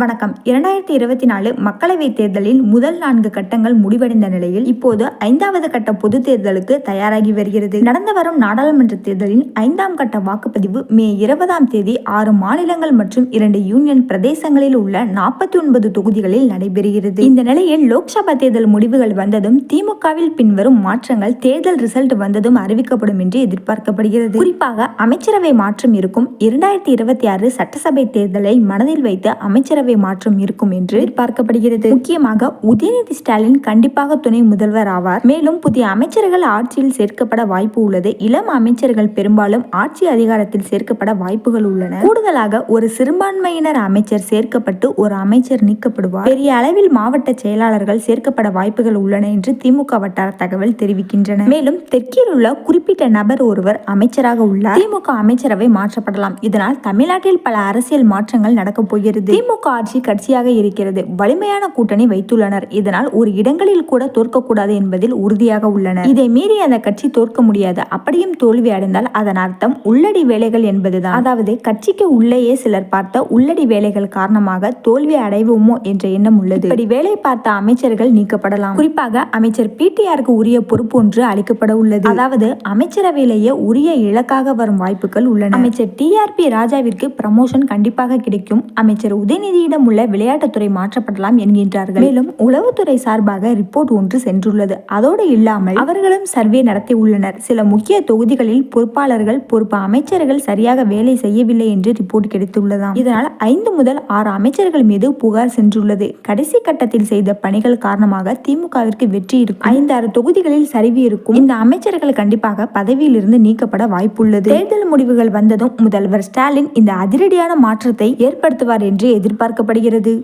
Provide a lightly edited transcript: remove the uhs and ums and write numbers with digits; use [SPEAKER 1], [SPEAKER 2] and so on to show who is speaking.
[SPEAKER 1] வணக்கம். 2024 மக்களவைத் தேர்தலில் முதல் 4 கட்டங்கள் முடிவடைந்த நிலையில் இப்போது 5வது கட்ட பொதுத் தேர்தலுக்கு தயாராகி வருகிறது. நடந்து வரும் நாடாளுமன்ற தேர்தலின் 5ஆம் கட்ட வாக்குப்பதிவு மே 20ஆம் தேதி 6 மாநிலங்கள் மற்றும் 2 யூனியன் பிரதேசங்களில் உள்ள 49 தொகுதிகளில் நடைபெறுகிறது. இந்த நிலையில் லோக்சபா தேர்தல் முடிவுகள் வந்ததும் திமுகவில் பின்வரும் மாற்றங்கள் தேர்தல் ரிசல்ட் வந்ததும் அறிவிக்கப்படும் என்று எதிர்பார்க்கப்படுகிறது. குறிப்பாக அமைச்சரவை மாற்றம் இருக்கும். 2026 சட்டசபை தேர்தலை மனதில் வைத்து அமைச்சரவை மாற்றம் இருக்கும் என்று எதிர்பார்க்கப்படுகிறது. முக்கியமாக உதயநிதி ஸ்டாலின் கண்டிப்பாக துணை முதல்வர் ஆவார். மேலும் புதிய அமைச்சர்கள் ஆட்சியில் சேர்க்கப்பட வாய்ப்பு உள்ளது. இளம் அமைச்சர்கள் பெரும்பாலும் ஆட்சி அதிகாரத்தில் சேர்க்கப்பட வாய்ப்புகள் உள்ளன. கூடுதலாக ஒரு சிறுபான்மையினர் அமைச்சர் சேர்க்கப்பட்டு ஒரு அமைச்சர் நீக்கப்படுவார். பெரிய அளவில் மாவட்ட செயலாளர்கள் சேர்க்கப்பட வாய்ப்புகள் உள்ளன என்று திமுக வட்டார தகவல் தெரிவிக்கின்றன. மேலும் தெற்கில் உள்ள குறிப்பிட்ட நபர் ஒருவர் அமைச்சராக உள்ளார். திமுக அமைச்சரவை மாற்றப்படலாம். இதனால் தமிழ்நாட்டில் பல அரசியல் மாற்றங்கள் நடக்கப் போகிறது. திமுக ஆட்சி கட்சியாக இருக்கிறது. வலிமையான கூட்டணி வைத்துள்ளனர். இதனால் ஒரு இடங்களில் கூட தோற்கக்கூடாது என்பதில் உறுதியாக உள்ளனர். இதை மீறி அந்த கட்சி தோற்க முடியாது. அப்படியும் தோல்வி அடைந்தால் அதன் அர்த்தம் உள்ளடி வேலைகள் என்பதுதான். அதாவது கட்சிக்கு உள்ளேயே சிலர் பார்த்த உள்ளடி வேலைகள் காரணமாக தோல்வி அடைவோமோ என்ற எண்ணம் உள்ளது. இப்படி வேலை பார்த்த அமைச்சர்கள் நீக்கப்படலாம். குறிப்பாக அமைச்சர் பிடிஆருக்கு உரிய பொறுப்பு ஒன்று அளிக்கப்பட உள்ளது. அதாவது அமைச்சரவையிலேயே உரிய இலக்காக வரும் வாய்ப்புகள் உள்ளன. அமைச்சர் டிஆர்பி ராஜாவிற்கு ப்ரமோஷன் கண்டிப்பாக கிடைக்கும். அமைச்சர் உதயநிதியிடம் உள்ள விளையாட்டுத்துறை மாற்றப்படலாம் என்கின்றார்கள். மேலும் உளவுத்துறை சார்பாக ரிப்போர்ட் ஒன்று சென்றுள்ளது. அதோடு இல்லாமல் அவர்களும் சர்வே நடத்தி உள்ளனர். சில முக்கிய தொகுதிகளில் பொறுப்பாளர்கள் பொறுப்பு அமைச்சர்கள் சரியாக வேலை செய்யவில்லை என்று ரிப்போர்ட் கிடைத்துள்ளதாம். இதனால் 5 முதல் 6 அமைச்சர்கள் மீது புகார் சென்றுள்ளது. கடைசி கட்டத்தில் செய்த பணிகள் காரணமாக திமுகவிற்கு வெற்றி இருக்கும். 5-6 தொகுதிகளில் சரிவு இருக்கும். இந்த அமைச்சர்கள் கண்டிப்பாக பதவியிலிருந்து நீக்கப்பட வாய்ப்புள்ளது. தேர்தல் முடிவுகள் வந்ததும் முதல்வர் ஸ்டாலின் இந்த அதிரடியான மாற்றத்தை ஏற்படுத்துவார் என்று எதிர்பார்க்கப்படுகிறது.